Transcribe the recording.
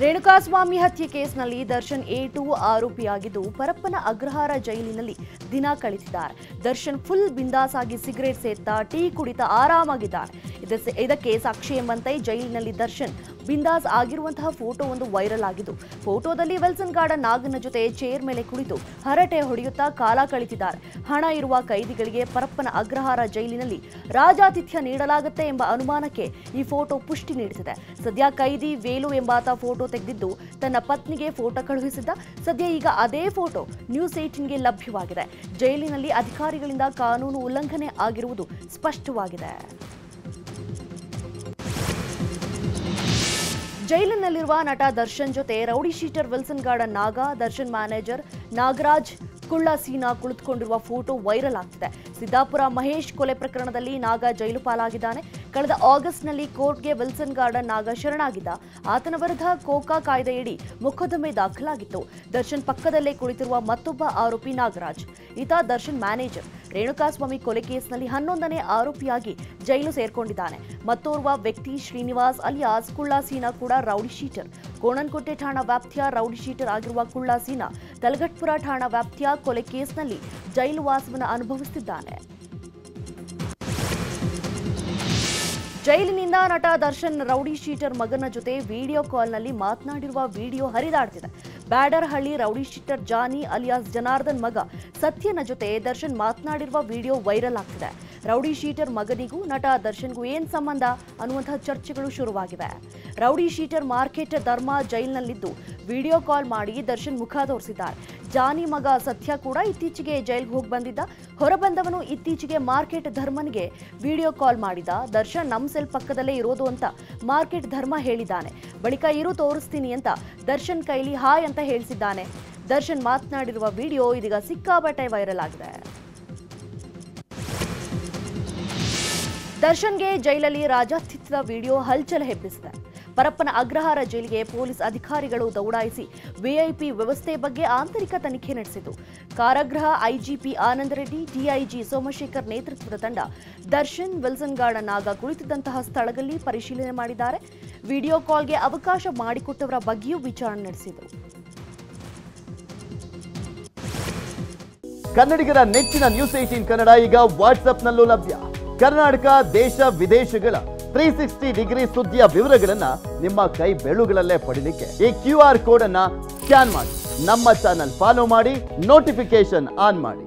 ರೇಣುಕಾಸ್ವಾಮಿ ಹತ್ಯೆ ಕೇಸ್ನಲ್ಲಿ ದರ್ಶನ್ A2 ಆರೋಪಿಯಾಗಿದ್ದು ಪರಪ್ಪನ ಅಗ್ರಹಾರ ಜೈಲಿನಲ್ಲಿ ದಿನ ಕಳೆದಿದ್ದಾರೆ. ದರ್ಶನ್ ಫುಲ್ ಬಿಂದಾಸ್ ಆಗಿ ಸಿಗರೇಟ್ ಸೇದ್ತಾ ಟೀ ಕುಡಿತಾ ಆರಾಮಾಗಿದ್ದಾರೆ. ಇದಕ್ಕೆ ಸಾಕ್ಷಿ ಎಂಬಂತೆ ಜೈಲಿನಲ್ಲಿ ದರ್ಶನ್ ಬಿಂದಾಸ್ ಆಗಿರುವಂತಹ ಫೋಟೋ ಒಂದು ವೈರಲ್ ಆಗಿದ್ದು, ಫೋಟೋದಲ್ಲಿ ವಿಲ್ಸನ್ ಗಾರ್ಡನ್ ನಾಗನ ಜೊತೆ ಚೇರ್ ಮೇಲೆ ಕುಳಿತು ಹರಟೆ ಹೊಡೆಯುತ್ತಾ ಕಾಲ ಕಳೆದಿದ್ದಾರೆ. ಹಣ ಇರುವ ಕೈದಿಗಳಿಗೆ ಪರಪ್ಪನ ಅಗ್ರಹಾರ ಜೈಲಿನಲ್ಲಿ ರಾಜಾತಿಥ್ಯ ನೀಡಲಾಗುತ್ತೆ ಎಂಬ ಅನುಮಾನಕ್ಕೆ ಈ ಫೋಟೋ ಪುಷ್ಟಿ ನೀಡುತ್ತಿದೆ. ಸದ್ಯ ಕೈದಿ ವೇಲು ಎಂಬಾತ ಫೋಟೋ ತೆಗೆದಿದ್ದು ತನ್ನ ಪತ್ನಿಗೆ ಫೋಟೋ ಕಳುಹಿಸಿದ್ದ. ಸದ್ಯ ಈಗ ಅದೇ ಫೋಟೋ ನ್ಯೂಸ್ 18ಗೆ ಲಭ್ಯವಾಗಿದೆ. ಜೈಲಿನಲ್ಲಿ ಅಧಿಕಾರಿಗಳಿಂದ ಕಾನೂನು ಉಲ್ಲಂಘನೆ ಆಗಿರುವುದು ಸ್ಪಷ್ಟವಾಗಿದೆ. ಜೈಲಿನಲ್ಲಿರುವ ನಟ ದರ್ಶನ್ ಜೊತೆ ರೌಡಿ ಶೀಟರ್ ವಿಲ್ಸನ್ ಗಾರ್ಡನ್ ನಾಗ, ದರ್ಶನ್ ಮ್ಯಾನೇಜರ್ ನಾಗರಾಜ್ ಕುಳ್ಳ ಸೀನಾ ಕುಳಿತುಕೊಂಡಿರುವ ಫೋಟೋ ವೈರಲ್ ಆಗ್ತಿದೆ. ಸಿದ್ದಾಪುರ ಮಹೇಶ್ ಕೊಲೆ ಪ್ರಕರಣದಲ್ಲಿ ನಾಗ ಜೈಲು ಪಾಲಾಗಿದ್ದಾನೆ. ಕಳೆದ ಆಗಸ್ಟ್ನಲ್ಲಿ ಕೋರ್ಟ್ಗೆ ವಿಲ್ಸನ್ ಗಾರ್ಡನ್ ನಾಗ ಶರಣಾಗಿದ್ದ. ಆತನ ವಿರುದ್ಧ ಕೋಕಾ ಕಾಯ್ದೆಯಡಿ ಮೊಕದ್ದಮೆ ದಾಖಲಾಗಿತ್ತು. ದರ್ಶನ್ ಪಕ್ಕದಲ್ಲೇ ಕುಳಿತಿರುವ ಮತ್ತೊಬ್ಬ ಆರೋಪಿ ನಾಗರಾಜ್, ಈತ ದರ್ಶನ್ ಮ್ಯಾನೇಜರ್. ರೇಣುಕಾಸ್ವಾಮಿ ಕೊಲೆ ಕೇಸ್ನಲ್ಲಿ 11ನೇ ಆರೋಪಿಯಾಗಿ ಜೈಲು ಸೇರ್ಕೊಂಡಿದ್ದಾನೆ. ಮತ್ತೋರ್ವ ವ್ಯಕ್ತಿ ಶ್ರೀನಿವಾಸ್ ಅಲಿಯಾಸ್ ಕುಳ್ಳ ಸೀನಾ ಕೂಡ ರೌಡಿ ಶೀಟರ್. ಕೋಣನಕುಂಟೆ ಠಾಣಾ ವ್ಯಾಪ್ತಿಯ ರೌಡಿ ಶೀಟರ್ ಆಗಿರುವ ಕುಳ್ಳ ಸೀನಾ ತಲಗಟ್ಪುರ ಠಾಣಾ ವ್ಯಾಪ್ತಿಯ ಕೊಲೆ ಕೇಸ್ನಲ್ಲಿ ಜೈಲು ವಾಸವನ್ನು ಅನುಭವಿಸುತ್ತಿದ್ದಾನೆ. ಜೈಲಿನಿಂದ ನಟ ದರ್ಶನ್ ರೌಡಿ ಶೀಟರ್ ಮಗನ ಜೊತೆ ವಿಡಿಯೋ ಕಾಲ್ನಲ್ಲಿ ಮಾತನಾಡಿರುವ ವಿಡಿಯೋ ಹರಿದಾಡ್ತಿದೆ. ಬ್ಯಾಡರಹಳ್ಳಿ ರೌಡಿ ಶೀಟರ್ ಜಾನಿ ಅಲಿಯಾಸ್ ಜನಾರ್ದನ್ ಮಗ ಸತ್ಯನ ಜೊತೆ ದರ್ಶನ್ ಮಾತನಾಡಿರುವ ವಿಡಿಯೋ ವೈರಲ್ ಆಗ್ತಿದೆ. ರೌಡಿ ಶೀಟರ್ ಮಗನಿಗೂ ನಟ ದರ್ಶನ್ಗೂ ಏನ್ ಸಂಬಂಧ ಅನ್ನುವಂತಹ ಚರ್ಚೆಗಳು ಶುರುವಾಗಿವೆ. ರೌಡಿ ಶೀಟರ್ ಮಾರ್ಕೆಟ್ ಧರ್ಮ ಜೈಲಿನಲ್ಲಿದ್ದು ವಿಡಿಯೋ ಕಾಲ್ ಮಾಡಿ ದರ್ಶನ್ ಮುಖ ತೋರಿಸಿದ್ದಾರೆ. ಜಾನಿ ಮಗ ಸತ್ಯ ಕೂಡ ಇತ್ತೀಚೆಗೆ ಜೈಲ್ಗೆ ಹೋಗಿ ಬಂದಿದ್ದ. ಹೊರಬಂದವನು ಇತ್ತೀಚೆಗೆ ಮಾರ್ಕೆಟ್ ಧರ್ಮನಿಗೆ ವಿಡಿಯೋ ಕಾಲ್ ಮಾಡಿದ. ದರ್ಶನ್ ನಮ್ಮ ಸೆಲ್ ಪಕ್ಕದಲ್ಲೇ ಇರೋದು ಅಂತ ಮಾರ್ಕೆಟ್ ಧರ್ಮ ಹೇಳಿದ್ದಾನೆ. ಬಳಿಕ ಇರು ತೋರಿಸ್ತೀನಿ ಅಂತ ದರ್ಶನ್ ಕೈಲಿ ಹಾಯ್ ಅಂತ ಹೇಳಿಸಿದ್ದಾನೆ. ದರ್ಶನ್ ಮಾತನಾಡಿರುವ ವಿಡಿಯೋ ಇದೀಗ ಸಿಕ್ಕಾಪಟ್ಟೆ ವೈರಲ್ ಆಗಿದೆ. ದರ್ಶನ್ಗೆ ಜೈಲಲ್ಲಿ ರಾಜಾತಿಥ್ಯದ ವಿಡಿಯೋ ಹಲ್ಚಲ್ ಹೆಬ್ಬಿಸಿದೆ. ಪರಪ್ಪನ ಅಗ್ರಹಾರ ಜೈಲಿಗೆ ಪೊಲೀಸ್ ಅಧಿಕಾರಿಗಳು ದೌಡಾಯಿಸಿ ವಿಐಪಿ ವ್ಯವಸ್ಥೆ ಬಗ್ಗೆ ಆಂತರಿಕ ತನಿಖೆ ನಡೆಸಿತು. ಕಾರಾಗೃಹ ಐಜಿಪಿ ಆನಂದ್ ರೆಡ್ಡಿ, ಡಿಐಜಿ ಸೋಮಶೇಖರ್ ನೇತೃತ್ವದ ತಂಡ ದರ್ಶನ್ ವಿಲ್ಸನ್ ಗಾರ್ಡನ್ ನಾಗ ಕುಳಿತಿದ್ದಂತಹ ಸ್ಥಳದಲ್ಲಿ ಪರಿಶೀಲನೆ ಮಾಡಿದ್ದಾರೆ. ವಿಡಿಯೋ ಕಾಲ್ಗೆ ಅವಕಾಶ ಮಾಡಿಕೊಟ್ಟವರ ಬಗ್ಗೆಯೂ ವಿಚಾರಣೆ ನಡೆಸಿದರು. ಕನ್ನಡಿಗರ ನೆಚ್ಚಿನ ನ್ಯೂಸ್ 18 ಕನ್ನಡ ಈಗ ವಾಟ್ಸ್ಆಪ್ನಲ್ಲೂ ಲಭ್ಯ. ಕರ್ನಾಟಕ, ದೇಶ ವಿದೇಶಗಳ 360 ಡಿಗ್ರಿ ಸುದ್ದಿಯ ವಿವರಗಳನ್ನ ನಿಮ್ಮ ಕೈ ಬೆರಳುಗಳಲ್ಲೇ ಪಡಿಲಿಕ್ಕೆ ಈ QR ಕೋಡ್ ಅನ್ನ ಸ್ಕ್ಯಾನ್ ಮಾಡಿ ನಮ್ಮ ಚಾನಲ್ ಫಾಲೋ ಮಾಡಿ, ನೋಟಿಫಿಕೇಶನ್ ಆನ್ ಮಾಡಿ.